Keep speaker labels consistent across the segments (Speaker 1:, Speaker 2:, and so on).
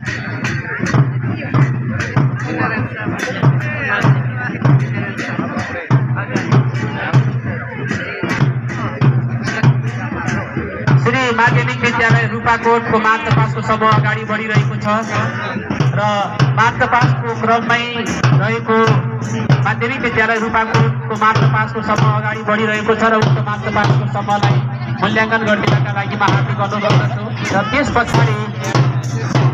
Speaker 1: श्री माध्यमिक विद्यालय रूपाकोटको मार्च पासको समूह अगाडि बढिरहेको छ र मार्च पासको क्रममै रहेको माध्यमिक विद्यालय रूपाकोटको मार्च पासको समूह अगाडि बढिरहेको छ र उक्त मार्च पासको समूहलाई मूल्याङ्कन गरिदिनका लागि म हार्दिक अनुरोध गर्दछु र त्यस पछाडि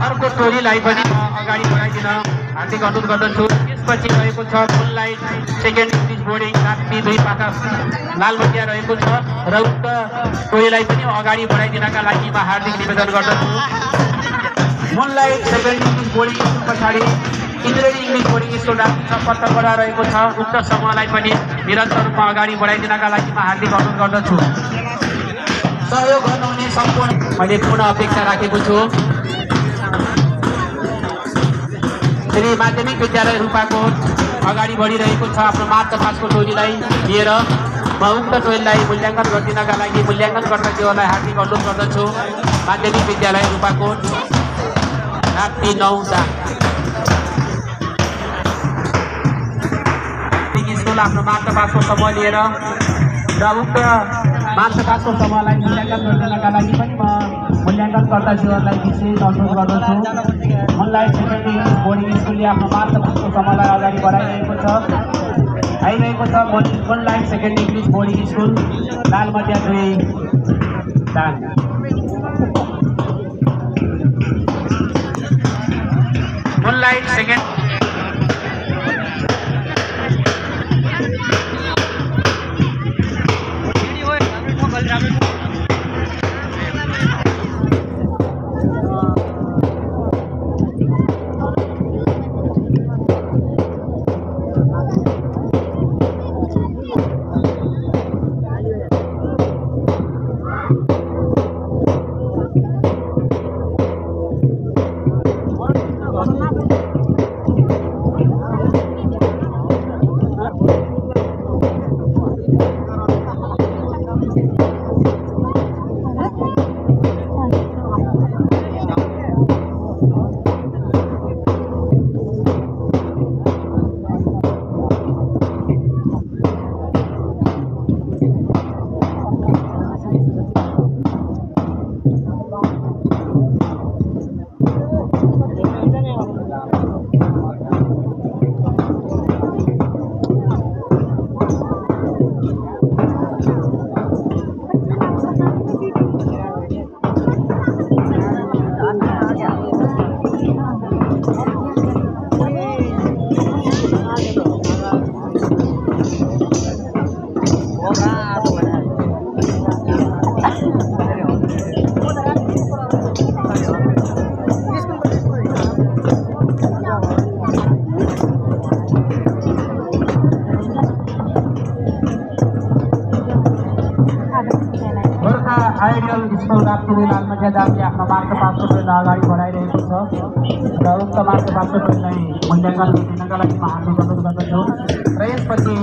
Speaker 1: अर्को टोलीलाई पनि अगाडि बढाइदिन हार्दिक अनुरोध गर्दछु। त्यसपछि रहेको छ moonlight second English boarding Rapti 2 पाखा लालबटिया रहेको छ र उक्त टोलीलाई पनि अगाडि बढाइदिनका लागि म हार्दिक निवेदन गर्दछु। Moonlight second English boarding school पछाडि इन्द्रेणी इङ्ग्लिस बोर्डिङ स्कुल राप्ती पत्थरगढा रहेको छ उक्त समूहलाई पनि निरन्तर रूपमा अगाडि बढाइदिनका लागि म हार्दिक अनुरोध गर्दछु। सहयोग गर्नुहुने सम्पूर्ण मैले पुनः अपेक्षा राखेको छु। श्री माध्यमिक विद्यालय रूपाकोट अगाडि बढिरहेको छ आफ्नो मार्च पासको टोलीलाई लिएर। म उक्त टोलीलाई मूल्याङ्कन गरिदिनका लागि मूल्याङ्कनकर्ताज्यूहरूलाई हार्दिक अनुरोध गर्दछु। माध्यमिक विद्यालय रूपाकोट राप्ती 9 स्कुल आफ्नो मार्च पासको समूह लिएर र उक्त मार्च पासको समूहलाई मूल्याङ्कन गरिदिनका लागि पनि म मूल्याङ्कनकर्ताज्यूहरूलाई विशेष अनुरोध गर्दछु। मूनलाइट सेकेन्ड इङ्ग्लिस बोर्डिङ स्कुलले आफ्नो मार्च पासको समूहलाई अगाडि बढाइरहेको छ। आइरहेको छ moonlight second English boarding school Lalbatiya 2 Dang. Moonlight second ideal school Rapti Lalbatiya दाङले आफ्नो मार्च पासको टोलीलाई अगाडि बढाइरहेको छ र उक्त मार्च पासको टोलीलाई मूल्याङ्कन दिनका लागि म हार्दिक अनुरोध गर्दछु। र यसपछि